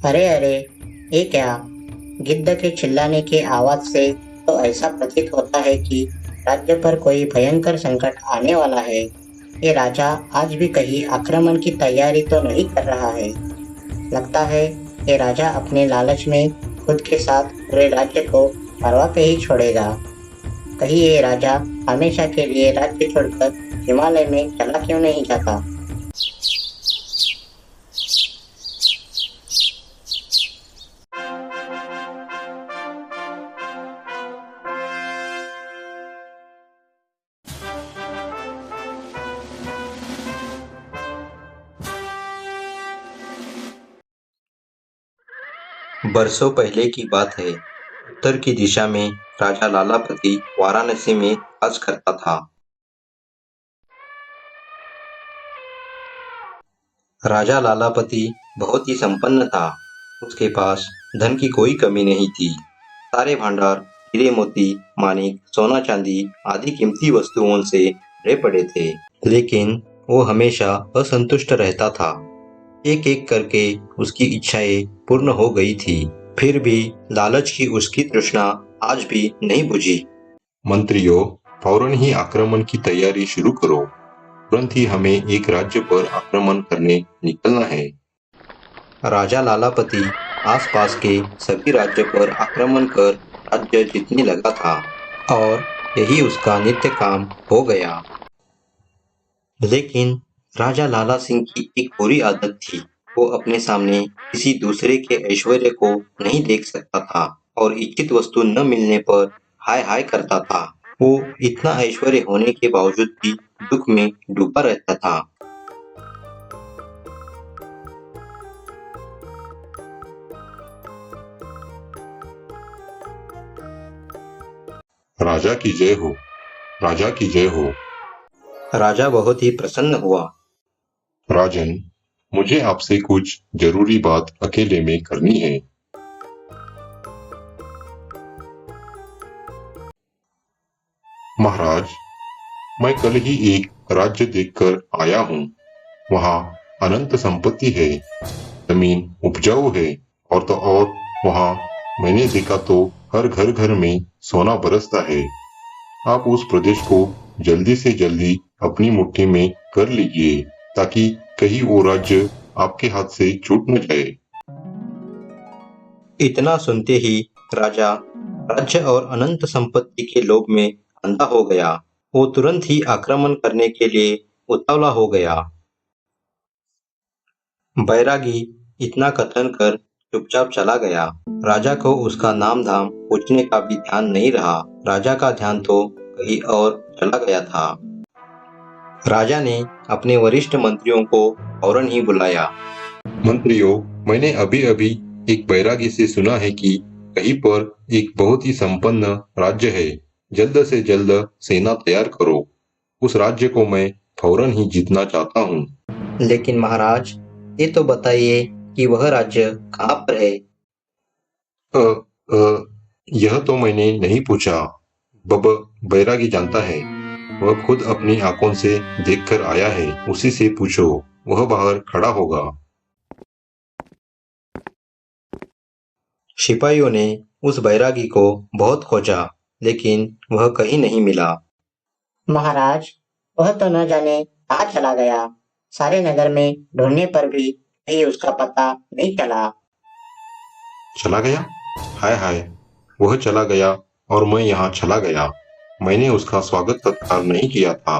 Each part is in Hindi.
अरे अरे, ये क्या? गिद्ध के चिल्लाने की आवाज से तो ऐसा प्रतीत होता है कि राज्य पर कोई भयंकर संकट आने वाला है। ये राजा आज भी कहीं आक्रमण की तैयारी तो नहीं कर रहा है। लगता है ये राजा अपने लालच में खुद के साथ पूरे राज्य को मरवा के ही छोड़ेगा। कहीं ये राजा हमेशा के लिए राज्य छोड़कर हिमालय में चला क्यों नहीं जाता? बरसों पहले की बात है। उत्तर की दिशा में राजा लालापति वाराणसी में राज करता था। राजा लालापति बहुत ही संपन्न था। उसके पास धन की कोई कमी नहीं थी। सारे भंडार हीरे मोती माणिक सोना चांदी आदि कीमती वस्तुओं से भरे पड़े थे। लेकिन वो हमेशा असंतुष्ट रहता था। एक एक करके उसकी इच्छाएं पूर्ण हो गई थी। फिर भी लालच की उसकी तृष्णा आज भी नहीं बुझी। मंत्रियों, फौरन ही आक्रमण की तैयारी शुरू करो। तुरंत ही हमें एक राज्य पर आक्रमण करने निकलना है। राजा लालापति आसपास के सभी राज्य पर आक्रमण कर राज्य जीतने लगा था और यही उसका नित्य काम हो गया। लेकिन राजा लाला सिंह की एक बुरी आदत थी। वो अपने सामने किसी दूसरे के ऐश्वर्य को नहीं देख सकता था और इच्छित वस्तु न मिलने पर हाय हाय करता था। वो इतना ऐश्वर्य होने के बावजूद भी दुख में डूबा रहता था। राजा की जय हो, राजा की जय हो। राजा बहुत ही प्रसन्न हुआ। राजन, मुझे आपसे कुछ जरूरी बात अकेले में करनी है। महाराज, मैं कल ही एक राज्य देखकर आया हूँ। वहाँ अनंत संपत्ति है, जमीन उपजाऊ है और तो और वहाँ मैंने देखा तो हर घर घर में सोना बरसता है। आप उस प्रदेश को जल्दी से जल्दी अपनी मुट्ठी में कर लीजिए ताकि कहीं वो राज्य आपके हाथ से छूट न जाए। इतना सुनते ही राजा राज्य और अनंत संपत्ति के लोभ में अंधा हो गया। वो तुरंत ही आक्रमण करने के लिए उतावला हो गया। बैरागी इतना कथन कर चुपचाप चला गया। राजा को उसका नाम धाम पूछने का भी ध्यान नहीं रहा। राजा का ध्यान तो कहीं और चला गया था। राजा ने अपने वरिष्ठ मंत्रियों को फौरन ही बुलाया। मंत्रियों, मैंने अभी अभी एक बैरागी से सुना है कि कहीं पर एक बहुत ही संपन्न राज्य है। जल्द से जल्द सेना तैयार करो। उस राज्य को मैं फौरन ही जीतना चाहता हूँ। लेकिन महाराज, ये तो बताइए कि वह राज्य कहाँ पर है? यह तो मैंने नहीं पूछा। बब बैरागी जानता है। वह खुद अपनी आंखों से देखकर आया है। उसी से पूछो, वह बाहर खड़ा होगा। सिपाहियों ने उस बैरागी को बहुत खोजा, लेकिन वह कहीं नहीं मिला। महाराज, वह तो न जाने कहाँ चला गया। सारे नगर में ढूंढने पर भी कहीं उसका पता नहीं चला। चला गया? हाय हाय, वह चला गया और मैं यहाँ चला गया। मैंने उसका स्वागत सत्कार नहीं किया था।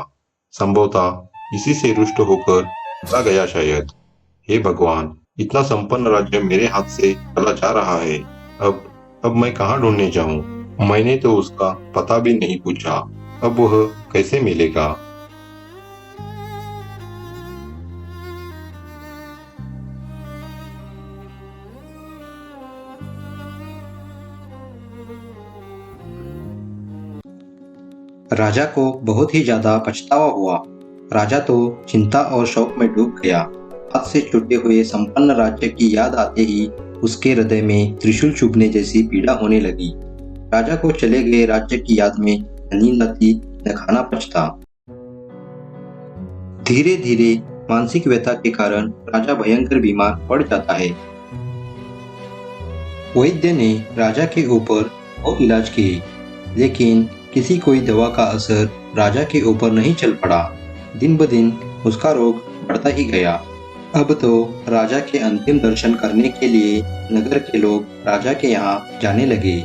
संभवतः इसी से रुष्ट होकर चला गया शायद। हे भगवान, इतना संपन्न राज्य मेरे हाथ से चला जा रहा है। अब मैं कहाँ ढूंढने जाऊं? मैंने तो उसका पता भी नहीं पूछा। अब वह कैसे मिलेगा? राजा को बहुत ही ज्यादा पछतावा हुआ। राजा तो चिंता और शोक में डूब गया। हाथ से छूटे हुए संपन्न राज्य की याद आते ही उसके हृदय में त्रिशूल चुभने जैसी पीड़ा होने लगी। राजा को चले गए राज्य की याद में न नींद आती न खाना पचता। धीरे धीरे मानसिक व्यथा के कारण राजा भयंकर बीमार पड़ जाता है। वैद्य ने राजा के ऊपर बहुत इलाज किए, लेकिन किसी कोई दवा का असर राजा के ऊपर नहीं चल पड़ा। दिन ब दिन उसका रोग बढ़ता ही गया। अब तो राजा के अंतिम दर्शन करने के लिए नगर के लोग राजा के यहाँ जाने लगे।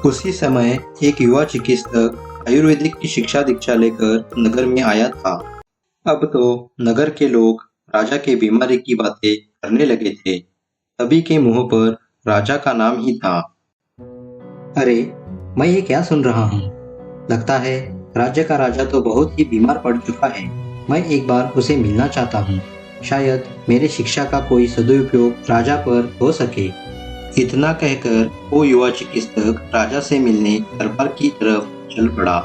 उसी समय एक युवा चिकित्सक आयुर्वेदिक की शिक्षा दीक्षा लेकर नगर में आया था। अब तो नगर के लोग राजा के बीमारी की बातें करने लगे थे। सभी के मुंह पर राजा का नाम ही था। अरे, मैं ये क्या सुन रहा हूँ? लगता है राज्य का राजा तो बहुत ही बीमार पड़ चुका है। मैं एक बार उसे मिलना चाहता हूँ। शायद मेरे शिक्षा का कोई सदुपयोग राजा पर हो सके। इतना कहकर वो युवा चिकित्सक राजा से मिलने दरबार की तरफ चल पड़ा।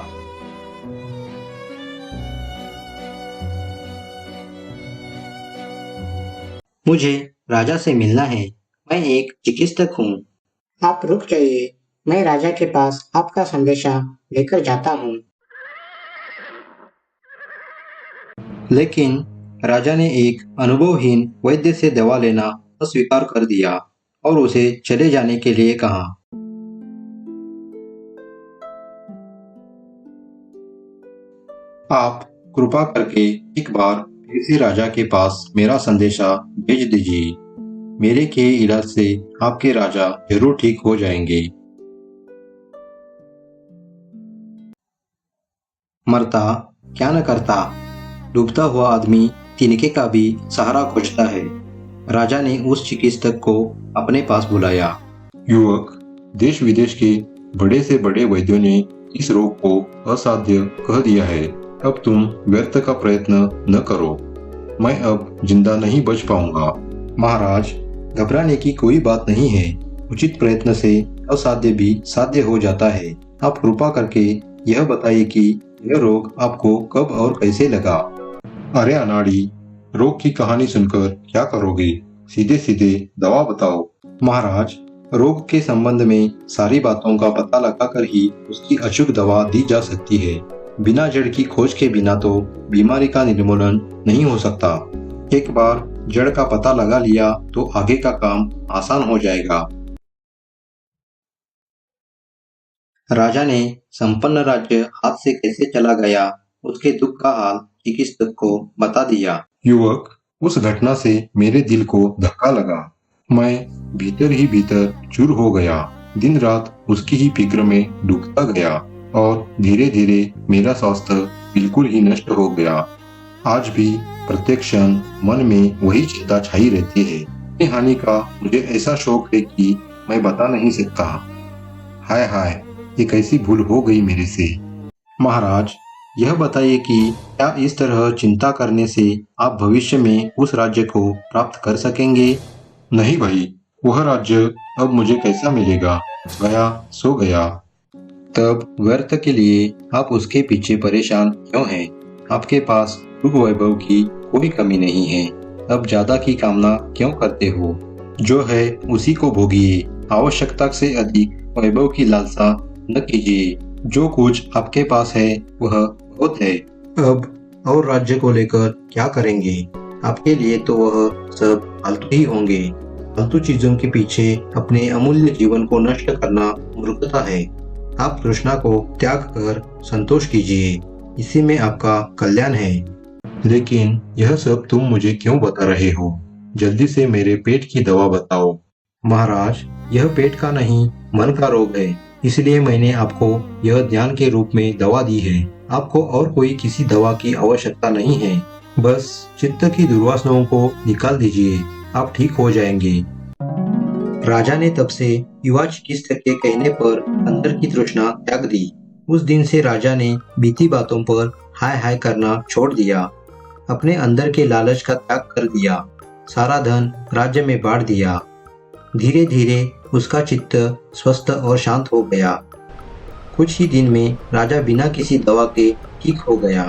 मुझे राजा से मिलना है। मैं एक चिकित्सक हूँ। आप रुक जाइए, मैं राजा के पास आपका संदेशा लेकर जाता हूँ। लेकिन राजा ने एक अनुभवहीन वैद्य से दवा लेना अस्वीकार कर दिया और उसे चले जाने के लिए कहा। आप कृपा करके एक बार फिर से राजा के पास मेरा संदेशा भेज दीजिए। मेरे के इलाज से आपके राजा जरूर ठीक हो जाएंगे। मरता क्या न करता। डूबता हुआ आदमी तिनके का भी सहारा खोजता है। राजा ने उस चिकित्सक को अपने पास बुलाया। युवक, देश विदेश के बड़े से बड़े वैद्यों ने इस रोग को असाध्य कह दिया है। अब तुम व्यर्थ का प्रयत्न न करो। मैं अब जिंदा नहीं बच पाऊंगा। महाराज, घबराने की कोई बात नहीं है। उचित प्रयत्न से असाध्य भी साध्य हो जाता है। आप कृपा करके यह बताइए कि यह रोग आपको कब और कैसे लगा? अरे अनाड़ी, रोग की कहानी सुनकर क्या करोगे? सीधे सीधे दवा बताओ। महाराज, रोग के संबंध में सारी बातों का पता लगाकर ही उसकी अचूक दवा दी जा सकती है। बिना जड़ की खोज के बिना तो बीमारी का निर्मूलन नहीं हो सकता। एक बार जड़ का पता लगा लिया तो आगे का काम आसान हो जाएगा। राजा ने संपन्न राज्य हाथ से कैसे चला गया, उसके दुख का हाल चिकित्सक को बता दिया। युवक, उस घटना से मेरे दिल को धक्का लगा। मैं भीतर ही भीतर चूर हो गया। दिन रात उसकी ही फिक्र में डूबता गया और धीरे धीरे मेरा स्वास्थ्य बिल्कुल ही नष्ट हो गया। आज भी प्रत्येक क्षण मन में वही चिंता छाई रहती है। अपनी हानि का मुझे ऐसा शौक है कि मैं बता नहीं सकता। हाय हाय, ये कैसी भूल हो गई मेरे से। महाराज, यह बताइए कि क्या इस तरह चिंता करने से आप भविष्य में उस राज्य को प्राप्त कर सकेंगे? नहीं भाई, वह राज्य अब मुझे कैसा मिलेगा? गया सो गया। तब व्यर्थ के लिए आप उसके पीछे परेशान क्यों हैं? आपके पास सुख वैभव की कोई कमी नहीं है। अब ज्यादा की कामना क्यों करते हो? जो है उसी को भोगिए। आवश्यकता से अधिक वैभव की लालसा न कीजिए। जो कुछ आपके पास है वह बहुत है। अब और राज्य को लेकर क्या करेंगे? आपके लिए तो वह सब फालतू ही होंगे। फालतू चीजों के पीछे अपने अमूल्य जीवन को नष्ट करना मूर्खता है। आप तृष्णा को त्याग कर संतोष कीजिए, इसी में आपका कल्याण है। लेकिन यह सब तुम मुझे क्यों बता रहे हो? जल्दी से मेरे पेट की दवा बताओ। महाराज, यह पेट का नहीं मन का रोग है, इसलिए मैंने आपको यह ध्यान के रूप में दवा दी है। आपको और कोई किसी दवा की आवश्यकता नहीं है। बस चित्त की दुर्वासनाओं को निकाल दीजिए, आप ठीक हो जाएंगे। राजा ने तब से युवा चिकित्सक के कहने पर अंदर की तृष्णा त्याग दी। उस दिन से राजा ने बीती बातों पर हाय हाय करना छोड़ दिया। अपने अंदर के लालच का त्याग कर दिया। सारा धन राज्य में बांट दिया। धीरे धीरे उसका चित्त स्वस्थ और शांत हो गया। कुछ ही दिन में राजा बिना किसी दवा के ठीक हो गया।